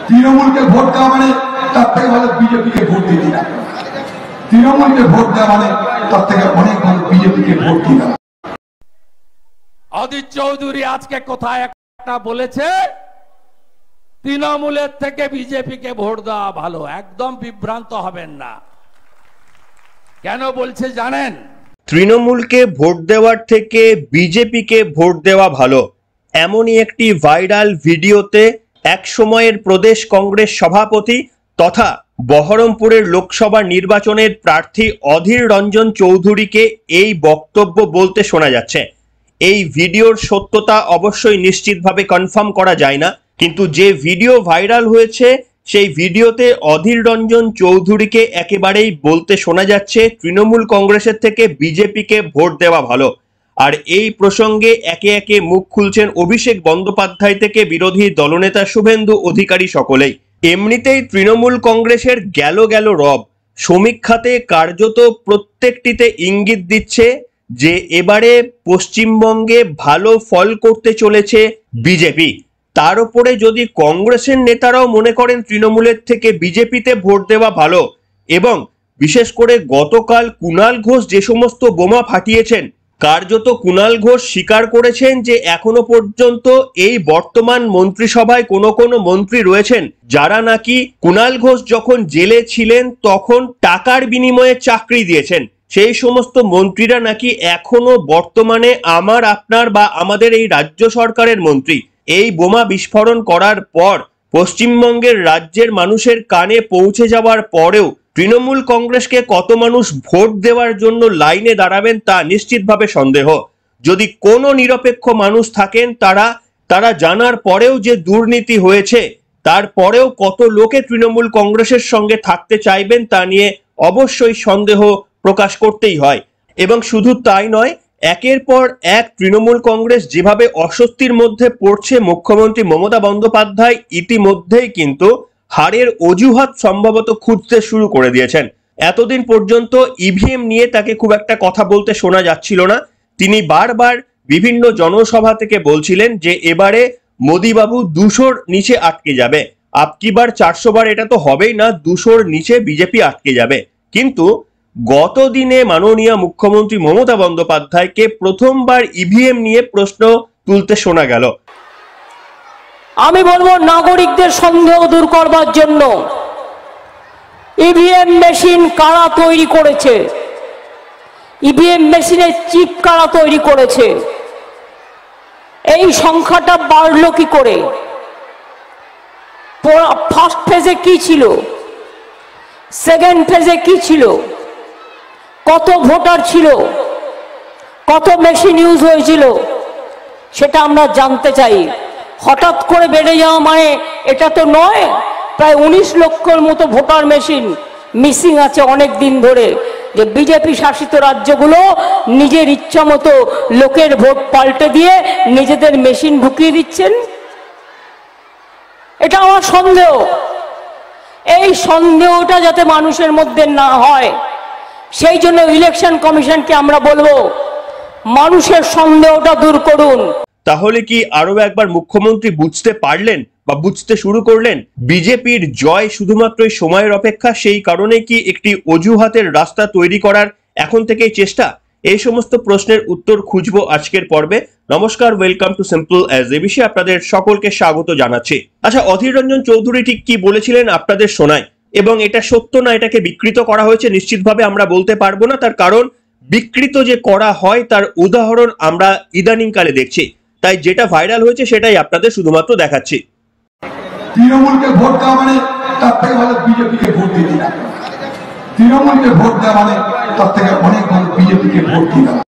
তৃণমূলকে ভোট দেওয়া মানে তার থেকে ভালো বিজেপিকে ভোট দিতে না। তৃণমূলকে ভোট দেওয়া মানে তার থেকে অনেক ভালো বিজেপিকে ভোট দিতে না। অধীর চৌধুরী আজকে কোথায় একটা বলেছে তৃণমূলের থেকে বিজেপিকে ভোট দেওয়া ভালো। একদম বিভ্রান্ত হবেন না। কেন বলছে জানেন? তৃণমূলকে ভোট দেওয়ার থেকে বিজেপিকে ভোট দেওয়া ভালো, এমনই একটি ভাইরাল ভিডিওতে এক সময়ের প্রদেশ কংগ্রেস সভাপতি তথা বহরমপুরের লোকসভা নির্বাচনের প্রার্থী অধীর রঞ্জন চৌধুরীকে এই বক্তব্য বলতে শোনা যাচ্ছে। এই ভিডিওর সত্যতা অবশ্যই নিশ্চিতভাবে কনফার্ম করা যায় না, কিন্তু যে ভিডিও ভাইরাল হয়েছে সেই ভিডিওতে অধীর রঞ্জন চৌধুরীকে একেবারেই বলতে শোনা যাচ্ছে তৃণমূল কংগ্রেসের থেকে বিজেপিকে ভোট দেওয়া ভালো। আর এই প্রসঙ্গে একে একে মুখ খুলছেন অভিষেক বন্দ্যোপাধ্যায় থেকে বিরোধী দলনেতা শুভেন্দু অধিকারী সকলেই। এমনিতেই তৃণমূল কংগ্রেসের গেল রব সমীক্ষাতে কার্যত প্রত্যেকটিতে ইঙ্গিত দিচ্ছে যে এবারে পশ্চিমবঙ্গে ভালো ফল করতে চলেছে বিজেপি। তার উপরে যদি কংগ্রেসের নেতারাও মনে করেন তৃণমূলের থেকে বিজেপিতে ভোট দেওয়া ভালো, এবং বিশেষ করে গতকাল কুণাল ঘোষ যে সমস্ত বোমা ফাটিয়েছেন, কার্যত কুণাল ঘোষ স্বীকার করেছেন যে এখনো পর্যন্ত এই বর্তমান মন্ত্রিসভায় কোনো মন্ত্রী রয়েছেন যারা নাকি কুণাল ঘোষ যখন জেলে ছিলেন তখন টাকার বিনিময়ে চাকরি দিয়েছেন। সেই সমস্ত মন্ত্রীরা নাকি এখনো বর্তমানে আমার আপনার বা আমাদের এই রাজ্য সরকারের মন্ত্রী। এই বোমা বিস্ফোরণ করার পর পশ্চিমবঙ্গের রাজ্যের মানুষের কানে পৌঁছে যাওয়ার পরেও তৃণমূল কংগ্রেসকে কত মানুষ ভোট দেওয়ার জন্য লাইনে দাঁড়াবেন তা নিশ্চিতভাবে সন্দেহ। যদি কোনো নিরপেক্ষ মানুষ থাকেন তারা জানার পরেও যে দুর্নীতি হয়েছে তারপরেও কত লোকে তৃণমূল কংগ্রেসের সঙ্গে থাকতে চাইবেন তা নিয়ে অবশ্যই সন্দেহ প্রকাশ করতেই হয়। এবং শুধু তাই নয়, একের পর এক তৃণমূল কংগ্রেস যেভাবে অস্বস্তির মধ্যে পড়ছে, মুখ্যমন্ত্রী মমতা বন্দ্যোপাধ্যায় ইতিমধ্যেই কিন্তু হারের অজুহাত সম্ভবত খুঁজতে শুরু করে দিয়েছেন। এতদিন পর্যন্ত ইভিএম নিয়ে তাকে খুব একটা কথা বলতে শোনা যাচ্ছিল না। তিনি বারবার বিভিন্ন জনসভা থেকে বলছিলেন যে এবারে মোদিবাবু 200-র নিচে আটকে যাবে, আপকি বার 400 বার এটা তো হবেই না, 200-র নিচে বিজেপি আটকে যাবে। কিন্তু গত দিনে মাননীয় মুখ্যমন্ত্রী মমতা বন্দ্যোপাধ্যায়কে প্রথমবার ইভিএম নিয়ে প্রশ্ন তুলতে শোনা গেল। আমি বলবো নাগরিকদের সন্দেহ দূর করবার জন্য ইভিএম মেশিন কারা তৈরি করেছে, ইভিএম মেশিনের চিপ কারা তৈরি করেছে, এই সংখ্যাটা বাড়লো কি করে, ফার্স্ট ফেজে কি ছিল, সেকেন্ড ফেজে কি ছিল, কত ভোটার ছিল, কত মেশিন ইউজ হয়েছিল, সেটা আমরা জানতে চাই। হঠাৎ করে বেড়ে যাওয়া মানে এটা তো নয়। প্রায় 19 লক্ষর মতো ভোটার মেশিন মিসিং আছে অনেক দিন ধরে, যে বিজেপি শাসিত রাজ্যগুলো নিজের ইচ্ছা মতো লোকের ভোট পাল্টে দিয়ে নিজেদের মেশিন ঢুকিয়ে দিচ্ছেন। এটা আমার সন্দেহ। এই সন্দেহটা যাতে মানুষের মধ্যে না হয় সেই জন্য ইলেকশন কমিশনকে আমরা বলবো মানুষের সন্দেহটা দূর করুন। তাহলে কি আরো একবার মুখ্যমন্ত্রী বুঝতে পারলেন বা বুঝতে শুরু করলেন বিজেপির জয় শুধুমাত্রই সময়ের অপেক্ষা? সেই কারণে কি একটি অজুহাতের রাস্তা তৈরি করার এখন থেকেই চেষ্টা? এই সমস্ত প্রশ্নের উত্তর খুঁজবো আজকের পর্বে। নমস্কার, welcome to simple as a বিষয়ে আপনাদের সকলকে স্বাগত জানাচ্ছি। আচ্ছা, অধীর রঞ্জন চৌধুরী ঠিক কি বলেছিলেন আপনাদের শোনায়, এবং এটা সত্য না এটাকে বিকৃত করা হয়েছে নিশ্চিতভাবে আমরা বলতে পারবো না। তার কারণ বিকৃত যে করা হয় তার উদাহরণ আমরা ইদানিংকালে দেখছি। তাই যেটা ভাইরাল হয়েছে সেটাই আপনাদের শুধুমাত্র দেখাচ্ছি। তৃণমূলকে ভোট দেওয়া মানে তার থেকে ভালো বিজেপিকে ভোট দিতে না। তৃণমূলকে ভোট দেওয়া মানে তার থেকে অনেক ভালো বিজেপিকে ভোট দিতে না।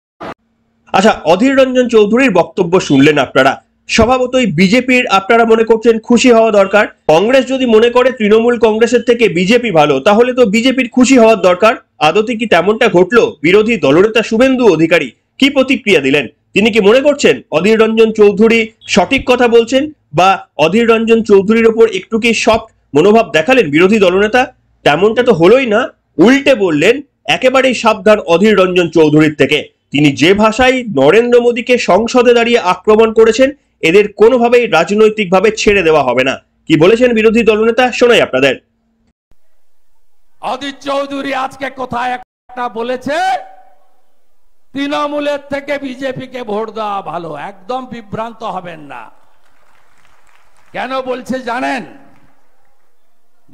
আচ্ছা, অধীর রঞ্জন চৌধুরীর বক্তব্য শুনলেন আপনারা। স্বভাবতই বিজেপির আপনারা মনে করছেন খুশি হওয়া দরকার। কংগ্রেস যদি মনে করে তৃণমূল কংগ্রেসের থেকে বিজেপি ভালো, তাহলে তো বিজেপির খুশি হওয়ার দরকার। আদতে কি তেমনটা ঘটলো? বিরোধী দলনেতা শুভেন্দু অধিকারী কি প্রতিক্রিয়া দিলেন? তিনি কি মনে করছেন অধীর রঞ্জন চৌধুরী সঠিক কথা বলছেন, বা অধীর রঞ্জন চৌধুরীর ওপর একটু কি সফট মনোভাব দেখালেন বিরোধী দলনেতা? তেমনটা তো হলোই না। উল্টে বললেন একেবারেই সাবধান অধীর রঞ্জন চৌধুরীর থেকে। তিনি যে ভাষায় নরেন্দ্র মোদীকে সংসদে দাঁড়িয়ে আক্রমণ করেছেন, এদের কোনোভাবেই রাজনৈতিকভাবে ছেড়ে দেওয়া হবে না। কি বলেছেন বিরোধী দলনেতা শোনাই আপনাদের। অধীর চৌধুরী আজকে কোথায় একটা বলেছে তৃণমূলের থেকে বিজেপিকে ভোট দেওয়া ভালো। একদম বিভ্রান্ত হবেন না। কেন বলছে জানেন?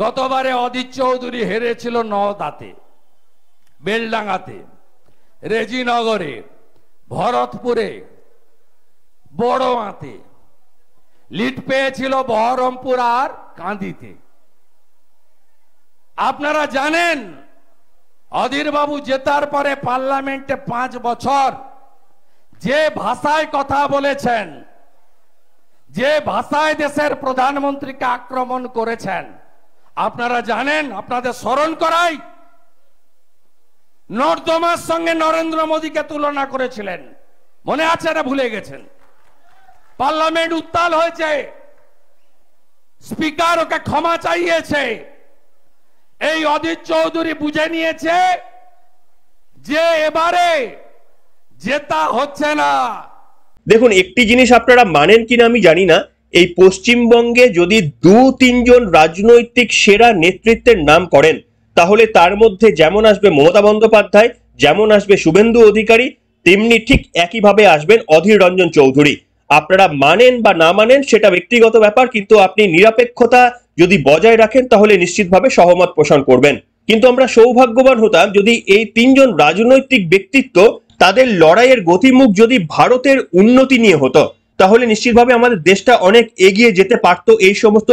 গতবারে অধীর চৌধুরী হেরেছিল নওদাতে, বেলডাঙ্গাতে, রেজিনগরে, ভরতপুরে, বড়মাতে, লিড পেয়েছিল বহরমপুর আর কাঁদিতে। আপনারা জানেন অধীর বাবু জেতার পরে পার্লামেন্টে 5 বছর যে ভাষায় কথা বলেছেন, যে ভাষায় দেশের প্রধানমন্ত্রীকে আক্রমণ করেছেন, আপনারা জানেন? আপনাদের স্মরণ করাই, নর্দমার সঙ্গে নরেন্দ্র মোদীকে তুলনা করেছিলেন। মনে আছে না ভুলে গেছেন? পার্লামেন্ট উত্তাল হয়েছে, স্পিকার ওকে ক্ষমা চাইয়েছে। এই অধীর চৌধুরী বুঝে নিয়েছে যে এবারে জেতা হচ্ছে না। দেখুন, একটি জিনিস আপনারা মানেন কিনা আমি জানি না, এই পশ্চিমবঙ্গে যদি 2-3 জন রাজনৈতিক সেরা নেতৃত্বের নাম করেন, তাহলে তার মধ্যে যেমন আসবে মমতা বন্দ্যোপাধ্যায়, যেমন আসবে শুভেন্দু অধিকারী, তেমনি ঠিক একইভাবে আসবেন অধীর রঞ্জন চৌধুরী। আপনারা মানেন বা না মানেন সেটা ব্যক্তিগত ব্যাপার, কিন্তু আপনি নিরপেক্ষতা যদি বজায় রাখেন তাহলে নিশ্চিতভাবে সহমত পোষণ করবেন। কিন্তু আমরা সৌভাগ্যবান হতাম যদি এই 3 জন রাজনৈতিক ব্যক্তিত্ব তাদের লড়াইয়ের গতিমুখ যদি ভারতের উন্নতি নিয়ে হতো, তাহলে নিশ্চিতভাবে আমাদের দেশটা অনেক এগিয়ে যেতে পারত এই সমস্ত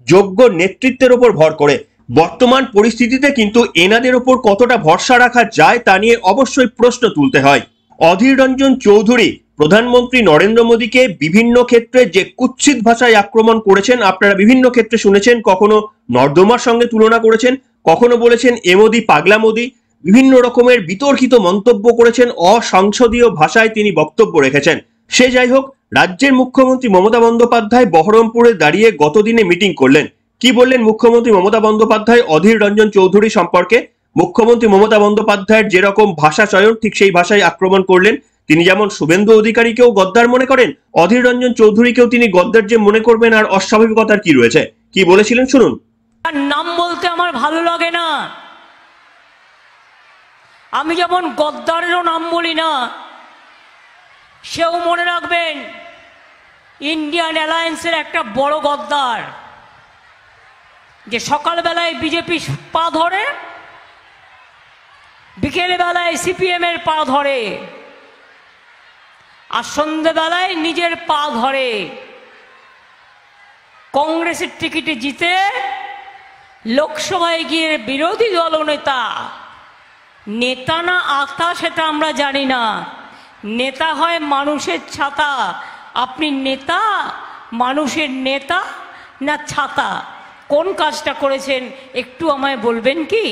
যোগ্য নেতৃত্বের উপর ভর করে। বর্তমান পরিস্থিতিতে কিন্তু এনাদের উপর কতটা ভরসা রাখা যায় তা নিয়ে অবশ্যই প্রশ্ন তুলতে হয়। অধীর রঞ্জন চৌধুরী প্রধানমন্ত্রী নরেন্দ্র মোদীকে বিভিন্ন ক্ষেত্রে যে কুৎসিত ভাষায় আক্রমণ করেছেন আপনারা বিভিন্ন ক্ষেত্রে শুনেছেন। কখনো নর্দমার সঙ্গে তুলনা করেছেন, কখনো বলেছেন এ মোদি পাগলা মোদি, বিভিন্ন রকমের বিতর্কিত মন্তব্য করেছেন, অসংসদীয় ভাষায় তিনি বক্তব্য রেখেছেন। সে যাই হোক, রাজ্যের মুখ্যমন্ত্রী মমতা বন্দ্যোপাধ্যায় বহরমপুরে দাঁড়িয়ে গতদিনে মিটিং করলেন। কি বললেন মুখ্যমন্ত্রী মমতা বন্দ্যোপাধ্যায় অধীর রঞ্জন চৌধুরী সম্পর্কে? মুখ্যমন্ত্রী মমতা বন্দ্যোপাধ্যায়ের যেরকম ভাষা চয়ন ঠিক সেই ভাষায় আক্রমণ করলেন। তিনি যেমন শুভেন্দু অধিকারীকেও গদ্দার মনে করেন, অধীর রঞ্জন চৌধুরীকেও তিনি গদ্দার যে মনে করবেন। আর অস্বাভাবিকতার কি রয়েছে, কি বলেছিলেন শুনুন। নাম বলতে আমার ভালো লাগে না। আমি যেমন গদ্দারেরও নাম বলি না, সেও মনে রাখবেন ইন্ডিয়ান অ্যালায়েন্সের একটা বড় গদ্দার, যে সকালবেলায় বিজেপি পা ধরে, বিকেল বেলায় সিপিএম এর পা ধরে, আর সন্ধ্যেবেলায় নিজের পা ধরে। কংগ্রেসের টিকিটে জিতে লোকসভায় গিয়ে বিরোধী দলনেতা, নেতা না আতা সেটা আমরা জানি না, নেতা হয় মানুষের ছাতা। আপনি নেতা, মানুষের নেতা না ছাতা? কোন কাজটা করেছেন একটু আমায় বলবেন কি?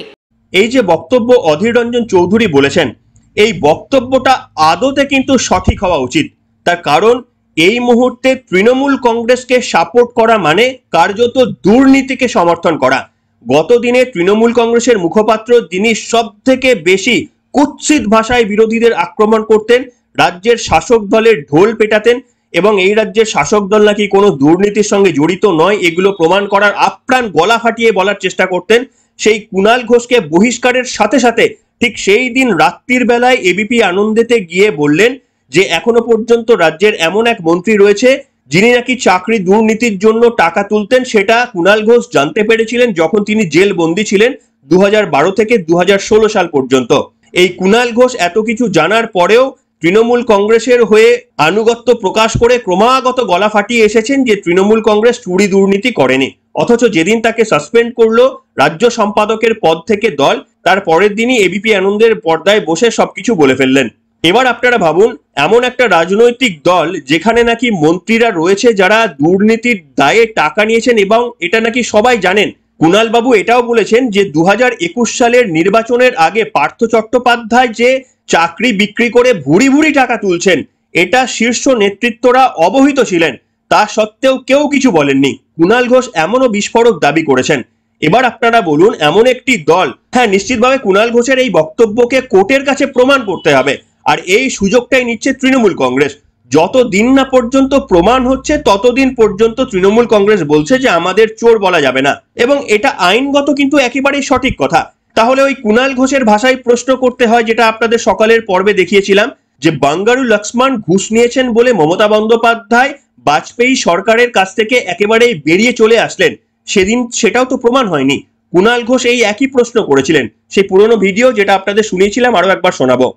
এই যে বক্তব্য অধীর রঞ্জন চৌধুরী বলেছেন, এই বক্তব্যটা আদতে কিন্তু সঠিক হওয়া উচিত। তার কারণ এই মুহূর্তে তৃণমূল কংগ্রেসকে সাপোর্ট করা মানে কার্যত দুর্নীতিকে সমর্থন করা। গতদিনে তৃণমূল কংগ্রেসের মুখপাত্র যিনি সব থেকে বেশি কুৎসিত ভাষায় বিরোধীদের আক্রমণ করতেন, রাজ্যের শাসক দলের ঢোল পেটাতেন এবং এই রাজ্যের শাসক দল নাকি কোনো দুর্নীতির সঙ্গে জড়িত নয় এগুলো প্রমাণ করার আপ্রাণ গলা ফাটিয়ে বলার চেষ্টা করতেন, সেই কুণাল ঘোষকে বহিষ্কারের সাথে সাথে ঠিক সেই দিন রাত্রির বেলায় এবিপি আনন্দেতে গিয়ে বললেন যে এখনো পর্যন্ত রাজ্যের এমন এক মন্ত্রী রয়েছে যিনি নাকি চাকরি দুর্নীতির জন্য টাকা তুলতেন। সেটা কুণাল ঘোষ জানতে পেরেছিলেন যখন তিনি জেল বন্দী ছিলেন 2012 থেকে 2016 সাল পর্যন্ত। এই কুণাল ঘোষ এত কিছু জানার পরেও তৃণমূল কংগ্রেসের হয়ে আনুগত্য প্রকাশ করে ক্রমাগত গলা ফাটিয়ে এসেছেন যে তৃণমূল কংগ্রেস চুরি দুর্নীতি করেনি। অথচ যেদিন তাকে সাসপেন্ড করলো রাজ্য সম্পাদকের পদ থেকে দল, তার পরের দিনই এবিপি আনন্দের পর্দায় বসে সবকিছু বলে ফেললেন। এবার আপনারা ভাবুন, এমন একটা রাজনৈতিক দল যেখানে নাকি মন্ত্রীরা রয়েছে যারা দুর্নীতির দায়ে টাকা নিয়েছেন এবং এটা নাকি সবাই জানেন। কুণাল বাবু এটাও বলেছেন যে 2021 সালের নির্বাচনের আগে পার্থ চট্টোপাধ্যায় যে চাকরি বিক্রি করে ভুরি ভুরি টাকা তুলছেন এটা শীর্ষ নেতৃত্বরা অবহিত ছিলেন, তা সত্ত্বেও কেউ কিছু বলেননি। কুণাল ঘোষ এমনও বিস্ফোরক দাবি করেছেন। এবার আপনারা বলুন, এমন একটি দল, হ্যাঁ নিশ্চিতভাবে কুণাল ঘোষের এই বক্তব্যকে কোর্টের কাছে প্রমাণ করতে হবে, আর এই সুযোগটাই নিচ্ছে তৃণমূল কংগ্রেস। যতদিন না পর্যন্ত প্রমাণ হচ্ছে ততদিন পর্যন্ত তৃণমূল কংগ্রেস বলছে যে আমাদের চোর বলা যাবে না, এবং এটা আইনগত কিন্তু একেবারেই সঠিক কথা। তাহলে ওই কুণাল ঘোষের ভাষায় প্রশ্ন করতে হয়, যেটা আপনাদের সকালের পর্বে দেখিয়েছিলাম, যে বাঙ্গারু লক্ষ্মণ ঘুষ নিয়েছেন বলে মমতা বন্দ্যোপাধ্যায় বাজপেয়ী সরকারের কাছ থেকে একেবারেই বেরিয়ে চলে আসলেন, সেদিন সেটাও তো প্রমাণ হয়নি। কুণাল ঘোষ এই একই প্রশ্ন করেছিলেন, সেই পুরনো ভিডিও যেটা আপনাদের শুনিয়েছিলাম আরো একবার শোনাবো।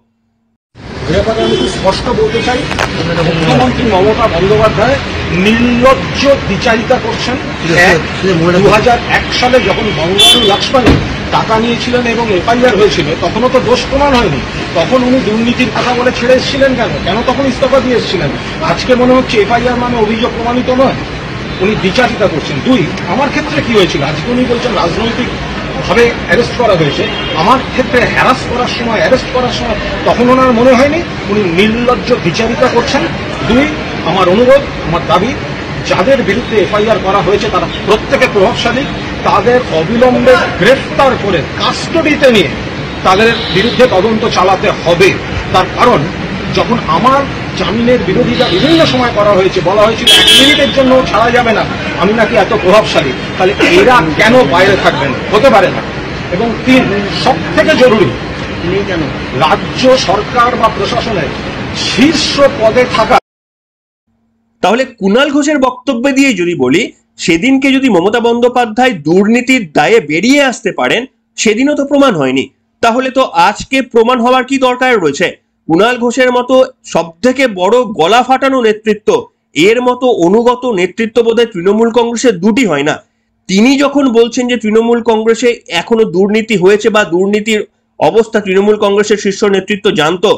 ব্যাপারে আমি স্পষ্ট বলতে চাই, মুখ্যমন্ত্রী মমতা বন্দ্যোপাধ্যায় নির্লজ্জ দ্বিচারিতা করছেন। 2001 সালে যখন বাঙ্গারু লক্ষ্মণ টাকা নিয়েছিলেন এবং এফআইআর হয়েছিল, তখনও তো দোষ প্রমাণ হয়নি। তখন উনি দুর্নীতির কথা বলে ছেড়ে এসেছিলেন কেন? কেন তখন ইস্তফা দিয়ে এসেছিলেন? আজকে মনে হচ্ছে এফআইআর মানে অভিযোগ প্রমাণিত নয়, উনি দ্বিচারিতা করছেন। দুই, আমার ক্ষেত্রে কি হয়েছিল? আজকে উনি বলছেন রাজনৈতিক ভাবে অ্যারেস্ট করা হয়েছে, আমার ক্ষেত্রে হ্যারাস করার সময়, অ্যারেস্ট করার সময় তখন ওনার মনে হয়নি? উনি নির্লজ্জ বিচারিতা করছেন। দুই, আমার অনুরোধ, আমার দাবি, যাদের বিরুদ্ধে এফআইআর করা হয়েছে তারা প্রত্যেকে প্রভাবশালী, তাদের অবিলম্বে গ্রেফতার করে কাস্টডিতে নিয়ে তাদের বিরুদ্ধে তদন্ত চালাতে হবে। তার কারণ যখন আমার জামিনের বিরোধিতা বিভিন্ন সময় করা হয়েছে, বলা হয়েছিল 1 মিনিটের জন্য ছাড়া যাবে না, আমি নাকি এত প্রভাবশালী, তাহলে এরা কেন বাইরে থাকবেন? হতে পারে না। এবং 3, সব থেকে জরুরি, রাজ্য সরকার বা প্রশাসনের শীর্ষ পদে থাকা। তাহলে কুণাল ঘোষের বক্তব্য দিয়ে যদি বলি, সেদিনকে যদি মমতা বন্দ্যোপাধ্যায় দুর্নীতির দায়ে বেরিয়ে আসতে পারেন, সেদিনও তো প্রমাণ হয়নি, তাহলে তো আজকে প্রমাণ হওয়ার কি দরকার রয়েছে? কুণাল ঘোষের মতো সব থেকে বড় গলা ফাটানো নেতৃত্ব, এর মতো অনুগত নেতৃত্ব বোধহয় তৃণমূল কংগ্রেসের দুটি হয় না। তিনি যখন বলছেন যে তৃণমূল কংগ্রেসে এখনো দুর্নীতি হয়েছে বা দুর্নীতির অবস্থা তৃণমূল কংগ্রেসের শীর্ষ নেতৃত্ব জানতো,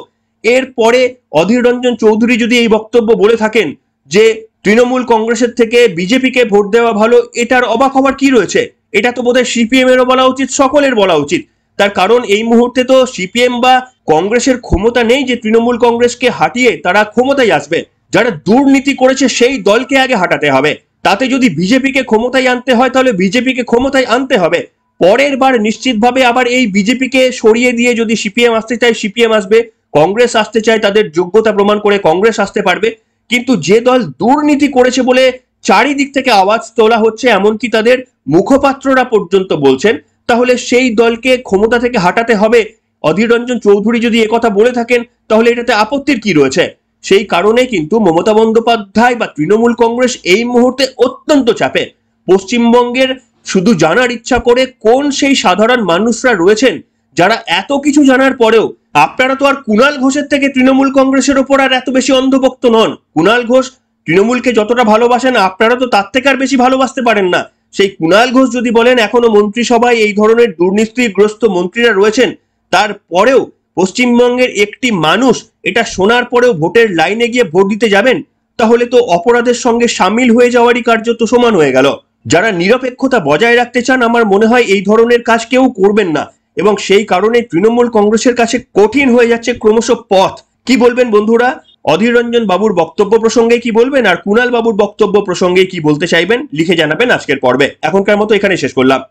এরপরে অধীর রঞ্জন চৌধুরী যদি এই বক্তব্য বলে থাকেন যে তৃণমূল কংগ্রেসের থেকে বিজেপিকে ভোট দেওয়া ভালো, এটার অবাক হওয়ার কি রয়েছে? এটা তো বোধহয় সিপিএম এরও বলা উচিত, সকলের বলা উচিত। তার কারণ এই মুহূর্তে তো সিপিএম বা কংগ্রেসের ক্ষমতা নেই যে তৃণমূল কংগ্রেসকে হাঁটিয়ে তারা ক্ষমতায় আসবে। যারা দুর্নীতি করেছে সেই দলকে আগে হাঁটাতে হবে। তাতে যদি বিজেপিকে ক্ষমতায় আনতে হয় তাহলে বিজেপিকে ক্ষমতায় আনতে হবে। পরের বার নিশ্চিতভাবে আবার এই বিজেপিকে সরিয়ে দিয়ে যদি সিপিএম আসতে চায় সিপিএম আসবে, কংগ্রেস আসতে চায় তাদের যোগ্যতা প্রমাণ করে কংগ্রেস আসতে পারবে। কিন্তু যে দল দুর্নীতি করেছে বলে চারিদিক থেকে আওয়াজ তোলা হচ্ছে, এমনকি তাদের মুখপাত্ররা পর্যন্ত বলছেন, তাহলে সেই দলকে ক্ষমতা থেকে হাঁটাতে হবে। অধীর রঞ্জন চৌধুরী যদি একথা বলে থাকেন তাহলে এটাতে আপত্তির কি রয়েছে? সেই কারণে কিন্তু মমতা বন্দ্যোপাধ্যায় বা তৃণমূল কংগ্রেস এই মুহূর্তে অত্যন্ত চাপে। পশ্চিমবঙ্গের শুধু জানার ইচ্ছা করে কোন সেই সাধারণ মানুষরা রয়েছেন যারা এত কিছু জানার পরেও, আপনারা তো আর কুণাল ঘোষের থেকে তৃণমূল কংগ্রেসের ওপর আর এত বেশি অন্ধভক্ত নন। কুণাল ঘোষ তৃণমূলকে যতটা ভালোবাসেন আপনারা তো তার থেকে আর বেশি ভালোবাসতে পারেন না। সেই কুণাল ঘোষ যদি বলেন এখনো মন্ত্রিসভায় এই ধরনের দুর্নীতিগ্রস্ত মন্ত্রীরা রয়েছেন, তারপরেও পশ্চিমবঙ্গের একটি মানুষ এটা শোনার পরেও ভোটের লাইনে গিয়ে ভোট দিতে যাবেন, তাহলে তো অপরাধের সঙ্গে সামিল হয়ে যাওয়ারই কার্যত সমান হয়ে গেল। যারা নিরপেক্ষতা বজায় রাখতে চান আমার মনে হয় এই ধরনের কাজ কেউ করবেন না, এবং সেই কারণে তৃণমূল কংগ্রেসের কাছে কঠিন হয়ে যাচ্ছে ক্রমশ পথ। কি বলবেন বন্ধুরা? অধীর রঞ্জন বাবুর বক্তব্য প্রসঙ্গে কি বলবেন, আর কুণাল বাবুর বক্তব্য প্রসঙ্গে কি বলতে চাইবেন লিখে জানাবেন আজকের পর্বে। এখনকার মতো এখানে শেষ করলাম।